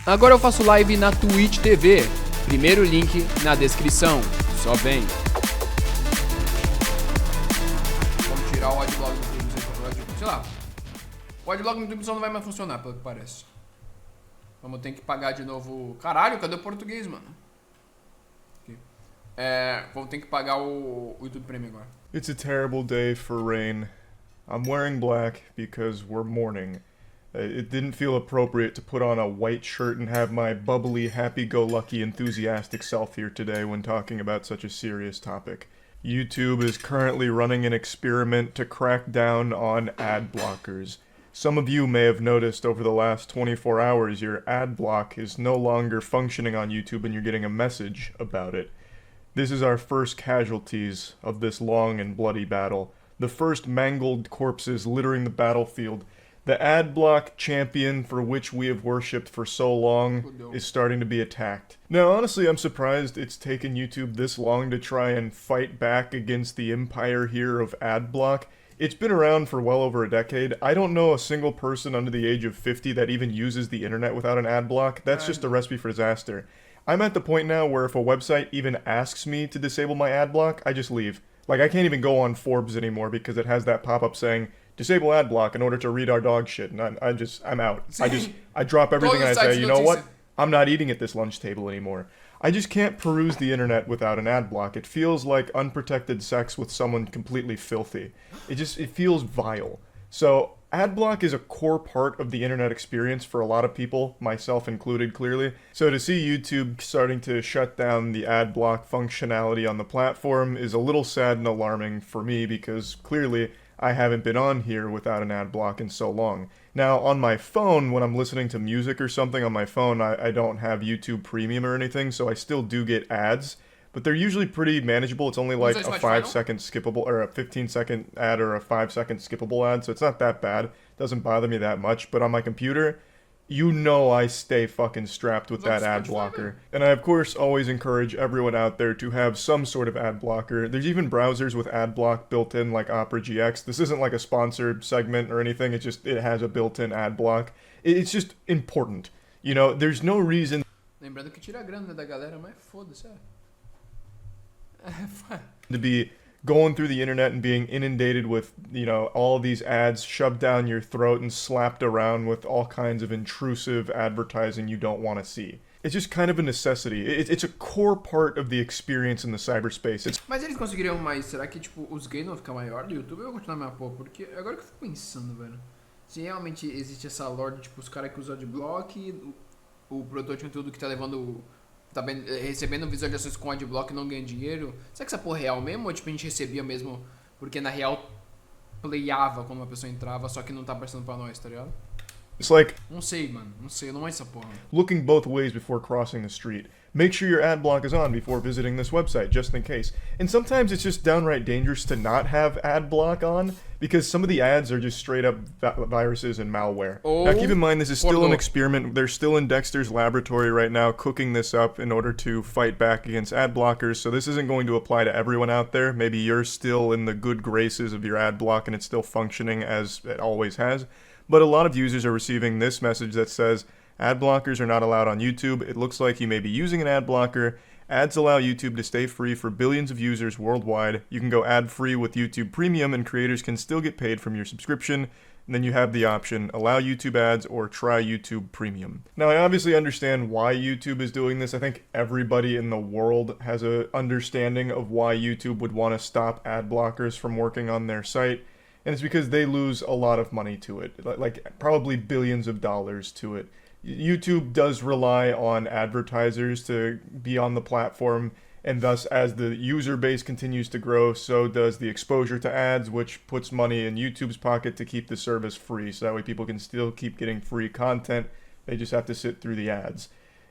Agora eu faço live na Twitch TV. Primeiro link na descrição. Só vem. Vamos tirar o adblock do YouTube. Sei lá. O adblock no YouTube só não vai mais funcionar, pelo que parece. Vamos ter que pagar de novo. Caralho, cadê o português, mano? Aqui. Vamos ter que pagar o YouTube Premium agora. It's a terrible day for rain. I'm wearing black because we're mourning. It didn't feel appropriate to put on a white shirt and have my bubbly, happy-go-lucky, enthusiastic self here today when talking about such a serious topic. YouTube is currently running an experiment to crack down on ad blockers. Some of you may have noticed over the last 24 hours your ad block is no longer functioning on YouTube and you're getting a message about it. This is our first casualties of this long and bloody battle. The first mangled corpses littering the battlefield. The ad block champion for which we have worshipped for so long is starting to be attacked. Now, honestly, I'm surprised it's taken YouTube this long to try and fight back against the empire here of ad block. It's been around for well over a decade. I don't know a single person under the age of 50 that even uses the internet without an ad block. That's just a recipe for disaster. I'm at the point now where if a website even asks me to disable my ad block, I just leave. Like, I can't even go on Forbes anymore because it has that pop-up saying, disable ad block in order to read our dog shit, and I'm out. I drop everything and I say, you know what? I'm not eating at this lunch table anymore. I just can't peruse the internet without an ad block. It feels like unprotected sex with someone completely filthy. It feels vile. So, ad block is a core part of the internet experience for a lot of people, myself included, clearly. So to see YouTube starting to shut down the ad block functionality on the platform is a little sad and alarming for me because clearly I haven't been on here without an ad block in so long. Now, on my phone, when I'm listening to music or something on my phone, I don't have YouTube Premium or anything, so I still do get ads. But they're usually pretty manageable. It's only like a 5-second skippable, or a 15-second ad, or a 5-second skippable ad, so it's not that bad. It doesn't bother me that much. But on my computer, you know I stay fucking strapped with that ad blocker. And I, of course, always encourage everyone out there to have some sort of ad blocker. There's even browsers with ad block built in, like Opera GX. This isn't like a sponsored segment or anything. It has a built-in ad block. It's just important. You know, there's no reason... Lembrando que tira a grana da galera, mas foda-se, to be going through the internet and being inundated with, you know, all these ads shoved down your throat and slapped around with all kinds of intrusive advertising you don't want to see. It's just kind of a necessity. It's a core part of the experience in the cyberspace. Mas eles conseguiriam mais, será que tipo os gains vão ficar maior do YouTube ou eu vou continuar minha porra? Porque agora que eu fico pensando, velho, se realmente existe essa lore, tipo, os caras que usam adblock, o produtor de conteúdo que tá levando... tá recebendo visualizações com adblock e não ganha dinheiro. Será que essa porra é real mesmo? Ou tipo, a gente recebia mesmo porque na real playava quando uma pessoa entrava, só que não tá aparecendo pra nós, tá ligado? It's like... Não sei, mano. Não sei, eu não é essa porra. Looking both ways before crossing the street. Make sure your ad block is on before visiting this website, just in case. And sometimes it's just downright dangerous to not have ad block on, because some of the ads are just straight up viruses and malware. Now keep in mind this is still an experiment. They're still in Dexter's laboratory right now cooking this up in order to fight back against ad blockers, so this isn't going to apply to everyone out there. Maybe you're still in the good graces of your ad block and it's still functioning as it always has. But a lot of users are receiving this message that says, ad blockers are not allowed on YouTube. It looks like you may be using an ad blocker. Ads allow YouTube to stay free for billions of users worldwide. You can go ad-free with YouTube Premium and creators can still get paid from your subscription. And then you have the option, allow YouTube ads or try YouTube Premium. Now, I obviously understand why YouTube is doing this. I think everybody in the world has an understanding of why YouTube would want to stop ad blockers from working on their site. And it's because they lose a lot of money to it, like probably billions of dollars to it. YouTube does rely on advertisers to be on the platform, and thus as the user base continues to grow, so does the exposure to ads, which puts money in YouTube's pocket to keep the service free, so that way people can still keep getting free content. They just have to sit through the ads.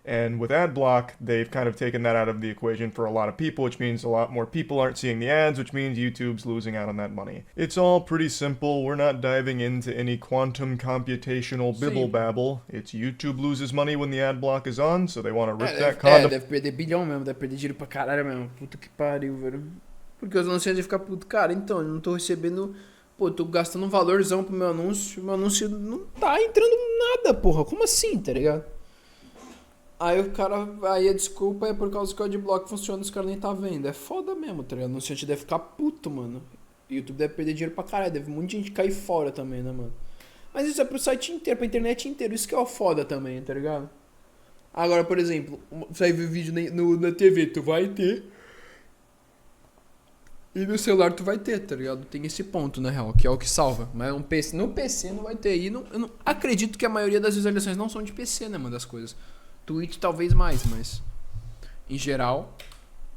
And with ad block, they've kind of taken that out of the equation for a lot of people, which means a lot more people aren't seeing the ads, which means YouTube's losing out on that money. It's all pretty simple. We're not diving into any quantum computational bibble babble. It's YouTube loses money when the ad block is on, so they want to rip that condom. Deve perder bilhão mesmo, deve perder dinheiro pra caralho mesmo. Puta que pariu, velho. Porque os anunciantes devem ficar puto. Cara, então, eu não tô recebendo... Pô, eu tô gastando um valorzão pro meu anúncio não tá entrando nada, porra. Como assim, tá ligado? Aí o cara. Aí a desculpa é por causa que o adblock funciona e os caras nem tá vendo. É foda mesmo, tá ligado? O anunciante deve ficar puto, mano. O YouTube deve perder dinheiro pra caralho. Deve muita gente cair fora também, né, mano? Mas isso é pro site inteiro, pra internet inteira. Isso que é o foda também, tá ligado? Agora, por exemplo, você vai ver vídeo na TV, tu vai ter. E no celular tu vai ter, tá ligado? Tem esse ponto, na real, que é o que salva. Mas no PC não vai ter. E eu não acredito que a maioria das visualizações não são de PC, né, mano, das coisas. Twitch talvez mais, mas em geral.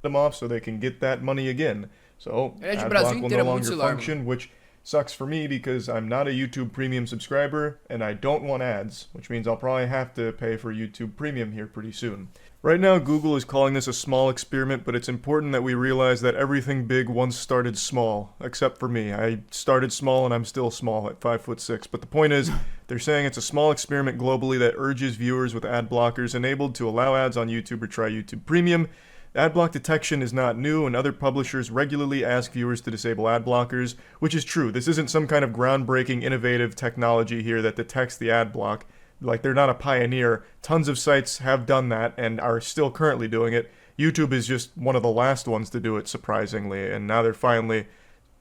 Them off so they can get that money again. So De Brasil adblock will inteiro no é muito longer celular, function, mano. which sucks for me because I'm not a YouTube Premium subscriber and I don't want ads, which means I'll probably have to pay for YouTube Premium here pretty soon. Right now, Google is calling this a small experiment, but it's important that we realize that everything big once started small, except for me. I started small and I'm still small at 5'6". But the point is, they're saying it's a small experiment globally that urges viewers with ad blockers enabled to allow ads on YouTube or try YouTube Premium. Ad block detection is not new, and other publishers regularly ask viewers to disable ad blockers, which is true. This isn't some kind of groundbreaking, innovative technology here that detects the ad block. Like, they're not a pioneer. Tons of sites have done that and are still currently doing it. YouTube is just one of the last ones to do it, surprisingly, and now they're finally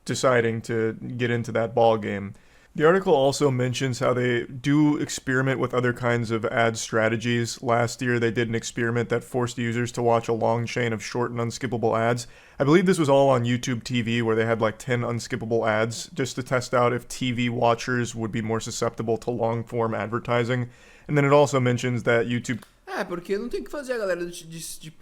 deciding to get into that ball game. The article also mentions how they do experiment with other kinds of ad strategies. Last year, they did an experiment that forced users to watch a long chain of short and unskippable ads. I believe this was all on YouTube TV, where they had like 10 unskippable ads, just to test out if TV watchers would be more susceptible to long-form advertising. And then it also mentions that YouTube... Porque não tem o que fazer a galera de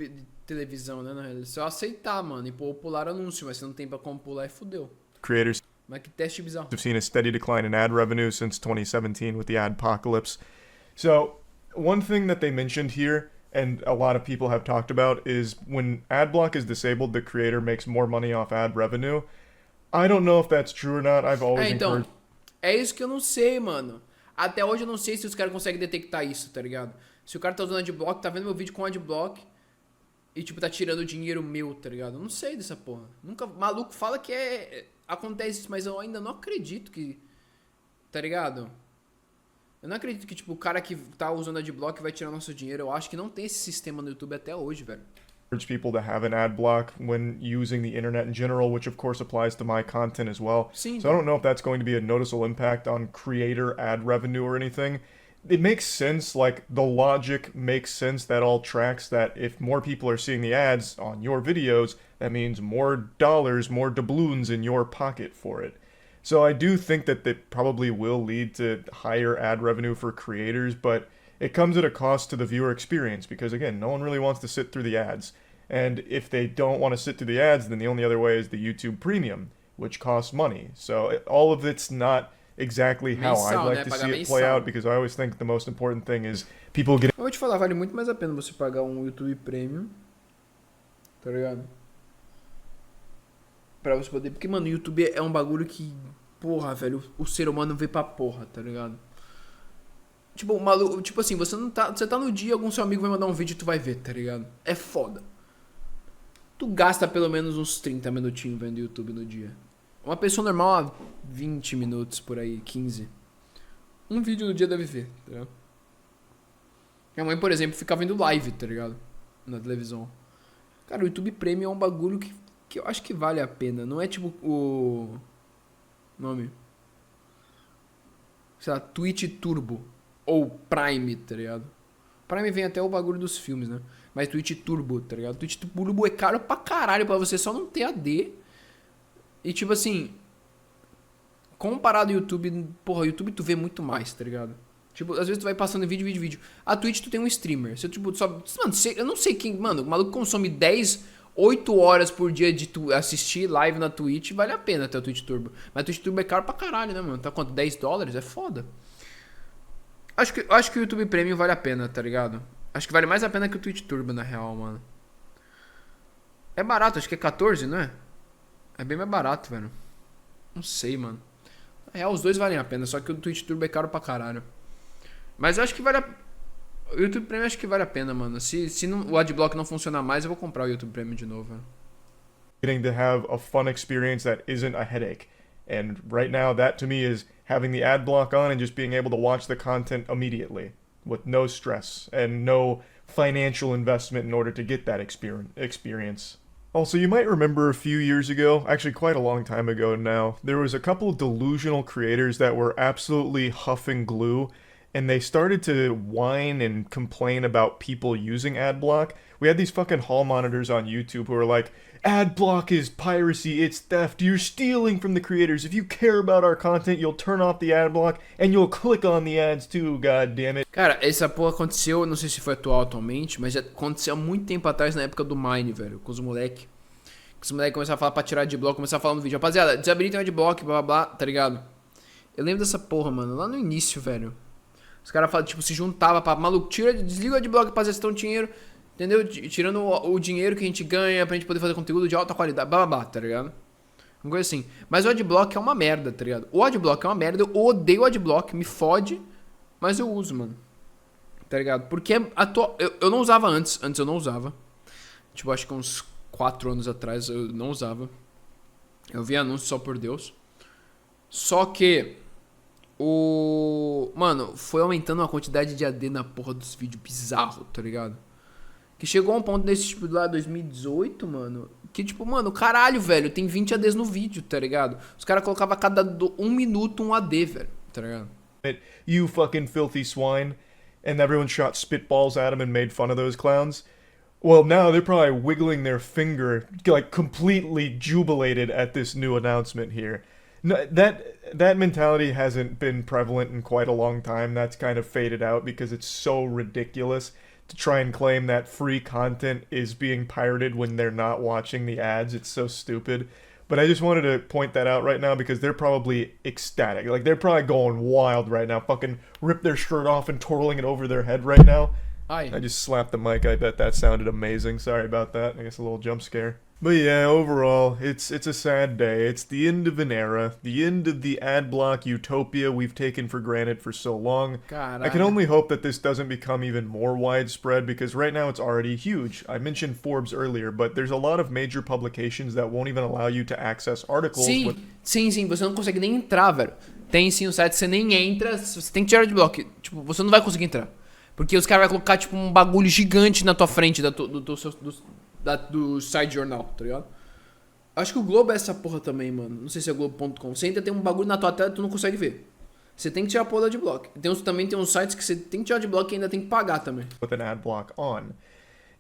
televisão, né? Na realidade, é só aceitar, mano, e pular anúncio, mas se não tem pra como pular, fudeu. Creators Mas que teste bizarro. have seen a steady decline in ad revenue since 2017 with the adpocalypse. So, one thing that they mentioned here, and a lot of people have talked about, is when ad block is disabled, the creator makes more money off ad revenue. I don't know if that's true or not. I've always Então, encouraged... é isso que eu não sei, mano. Até hoje eu não sei se os caras conseguem detectar isso, tá ligado? Se o cara tá usando adblock, tá vendo meu vídeo com adblock e, tipo, tá tirando dinheiro meu, tá ligado? Eu não sei dessa porra. Nunca... Maluco fala que acontece isso, mas eu ainda não acredito que... Tá ligado? Eu não acredito que, tipo, o cara que tá usando adblock vai tirar nosso dinheiro. Eu acho que não tem esse sistema no YouTube até hoje, velho. People to have an ad block when using the internet in general, which of course applies to my content as well. Sim. So I don't know if that's going to be a noticeable impact on creator ad revenue or anything. It makes sense, like the logic makes sense, that all tracks, that if more people are seeing the ads on your videos, that means more dollars, more doubloons in your pocket for it. So I do think that it probably will lead to higher ad revenue for creators, but it comes at a cost to the viewer experience because, again, no one really wants to sit through the ads. And if they don't want to sit through the ads, then the only other way is the YouTube Premium, which costs money. So all of it's not exactly how I'd like to see it play out, because I always think the most important thing is people getting... Eu vou te falar, vale muito mais a pena você pagar um YouTube Premium, tá ligado? Pra você poder... Porque, mano, o YouTube é um bagulho que, porra, velho, o ser humano vê pra porra, tá ligado? Tipo, maluco, tipo assim, você tá no dia, algum seu amigo vai mandar um vídeo e tu vai ver, tá ligado? É foda. Tu gasta pelo menos uns 30 minutinhos vendo YouTube no dia. Uma pessoa normal, 20 minutos por aí, 15. Um vídeo no dia deve ver, tá ligado? Minha mãe, por exemplo, fica vendo live, tá ligado? Na televisão. Cara, o YouTube Premium é um bagulho que eu acho que vale a pena. Não é tipo o... nome? Sei lá, Twitch Turbo. Ou Prime, tá ligado? Prime vem até o bagulho dos filmes, né? Mas Twitch Turbo, tá ligado? Twitch Turbo é caro pra caralho pra você só não ter AD. E tipo assim, comparado ao YouTube, porra, YouTube tu vê muito mais, tá ligado? Tipo, às vezes tu vai passando vídeo. A Twitch tu tem um streamer. Você, tipo, só... Mano, eu não sei quem... Mano, o maluco consome 8 horas por dia de assistir live na Twitch, vale a pena ter o Twitch Turbo. Mas o Twitch Turbo é caro pra caralho, né, mano? Tá quanto? $10? É foda. Acho que o YouTube Premium vale a pena, tá ligado? Acho que vale mais a pena que o Twitch Turbo, na real, mano. É barato, acho que é 14, não é? É bem mais barato, velho. Não sei, mano. Na real, os dois valem a pena, só que o Twitch Turbo é caro pra caralho. Mas eu acho que vale a... O YouTube Premium acho que vale a pena, mano. Se não, o Adblock não funcionar mais, eu vou comprar o YouTube Premium de novo, velho. Getting to have a fun experience that isn't a headache. And right now, that to me is having the ad block on and just being able to watch the content immediately with no stress and no financial investment in order to get that experience. Also, you might remember a few years ago, actually quite a long time ago now, there was a couple of delusional creators that were absolutely huffing glue, and they started to whine and complain about people using ad block. We had these fucking hall monitors on YouTube who were like, ad block is piracy, it's theft, you're stealing from the creators. If you care about our content, you'll turn off the ad block and you'll click on the ads too, god damn it. Cara, essa porra aconteceu, não sei se foi atualmente, mas já aconteceu há muito tempo atrás na época do Mine, velho, com os moleque. Os moleques começaram a falar pra tirar adblock, começaram a falar no vídeo, rapaziada, desabilitem o adblock, blá blá blá, tá ligado? Eu lembro dessa porra, mano, lá no início, velho. Os caras falavam, tipo, se juntava pra maluco, desliga o adblock pra gestão de dinheiro, entendeu? Tirando o dinheiro que a gente ganha pra gente poder fazer conteúdo de alta qualidade, blá blá blá, tá ligado? Uma coisa assim. Mas o adblock é uma merda, tá ligado? O adblock é uma merda, eu odeio o adblock, me fode, mas eu uso, mano. Tá ligado? Porque eu não usava antes eu não usava. Tipo, acho que uns 4 anos atrás eu não usava. Eu vi anúncio só por Deus. Só que mano, foi aumentando a quantidade de AD na porra dos vídeos bizarro, tá ligado? Que chegou a um ponto desse tipo lá 2018, mano, que tipo, mano, caralho, velho, tem 20 ADs no vídeo, tá ligado? Os caras colocavam a cada 1 minuto um AD, velho, tá ligado? You fucking filthy swine. And everyone shot spitballs at him and made fun of those clowns. Well, now they're probably wiggling their finger, like completely jubilated at this new announcement here. No, that mentality hasn't been prevalent in quite a long time. That's kind of faded out because it's so ridiculous to try and claim that free content is being pirated when they're not watching the ads. It's so stupid. But I just wanted to point that out right now because they're probably ecstatic. Like, they're probably going wild right now. Fucking rip their shirt off and twirling it over their head right now. Aye. I just slapped the mic. I bet that sounded amazing. Sorry about that. I guess a little jump scare. But yeah, overall, it's a sad day. It's the end of an era. The end of the ad block utopia we've taken for granted for so long. God, I can only hope that this doesn't become even more widespread because right now it's already huge. I mentioned Forbes earlier, but there's a lot of major publications that won't even allow you to access articles. Sim, você não consegue nem entrar, velho. Tem sim um site que você nem entra, você tem que tirar de bloco. Tipo, você não vai conseguir entrar. Porque os caras vão colocar, tipo, um bagulho gigante na tua frente do site jornal, tá ligado? Acho que o Globo é essa porra também, mano. Não sei se é Globo.com. Você ainda tem um bagulho na tua tela e tu não consegue ver. Você tem que tirar a porra de bloco. Também tem uns sites que você tem que tirar de bloco e ainda tem que pagar também. With an ad block on.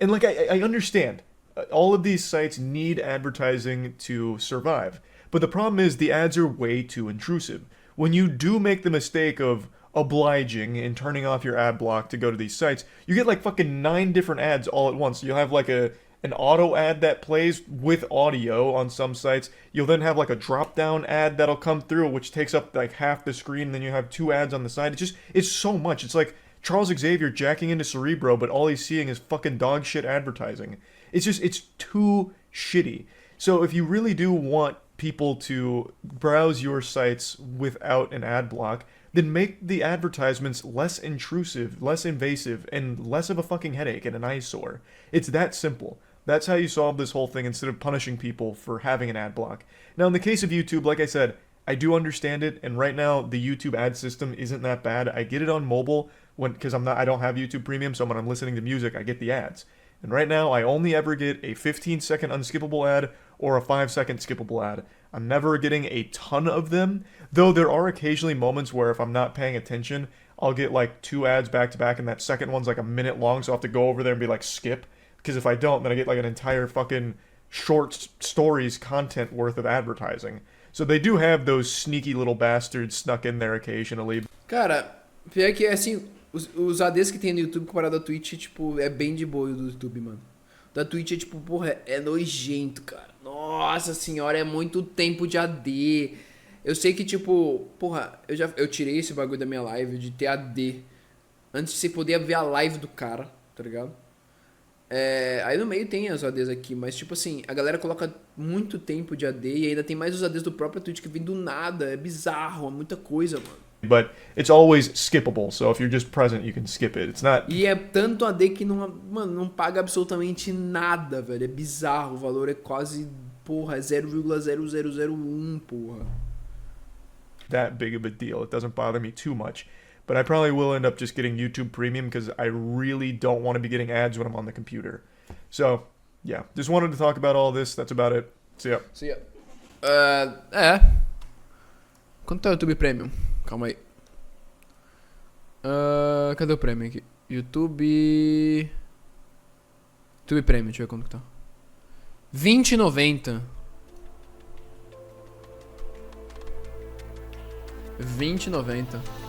And like, I understand. All of these sites need advertising to survive. But the problem is the ads are way too intrusive. When you do make the mistake of obliging and turning off your ad block to go to these sites, you get like fucking 9 different ads all at once. You'll have like an auto ad that plays with audio on some sites. You'll then have like a drop down ad that'll come through which takes up like half the screen, and then you have 2 ads on the side. It's so much. It's like Charles Xavier jacking into Cerebro, but all he's seeing is fucking dog shit advertising. It's too shitty. So if you really do want people to browse your sites without an ad block, then make the advertisements less intrusive, less invasive, and less of a fucking headache and an eyesore. It's that simple. That's how you solve this whole thing instead of punishing people for having an ad block. Now, in the case of YouTube, like I said, I do understand it, and right now the YouTube ad system isn't that bad. I get it on mobile because I don't have YouTube Premium, so when I'm listening to music, I get the ads. And right now, I only ever get a 15-second unskippable ad or a 5-second skippable ad. I'm never getting a ton of them, though there are occasionally moments where if I'm not paying attention, I'll get like 2 ads back to back, and that second one's like a minute long, so I have to go over there and be like, skip. Because if I don't, then I get like an entire fucking short stories content worth of advertising. So they do have those sneaky little bastards snuck in there occasionally. Cara, pior que assim, os ADs que tem no YouTube comparado à Twitch, tipo, é bem de boa do YouTube, mano. Da Twitch é tipo, porra, é nojento, cara. Nossa senhora, é muito tempo de AD. Eu sei que, tipo, porra, eu tirei esse bagulho da minha live de ter AD. Antes de você poder ver a live do cara, tá ligado? Aí no meio tem as ADs aqui, mas tipo assim, a galera coloca muito tempo de AD e ainda tem mais os ADs do próprio Twitch que vem do nada. É bizarro, é muita coisa, mano. But it's always skippable, so if you're just present, you can skip it. It's not... E é tanto AD que não paga absolutamente nada, velho. É bizarro, o valor é quase, porra, é 0,0001, porra. That big of a deal. It doesn't bother me too much. But I probably will end up just getting YouTube Premium because I really don't want to be getting ads when I'm on the computer. So, yeah. Just wanted to talk about all this. That's about it. See ya. See ya. Quanto tá o YouTube Premium? Calma aí. Cadê o Premium aqui? YouTube Premium, deixa eu ver quanto que tá. R$20,90. R$20,90.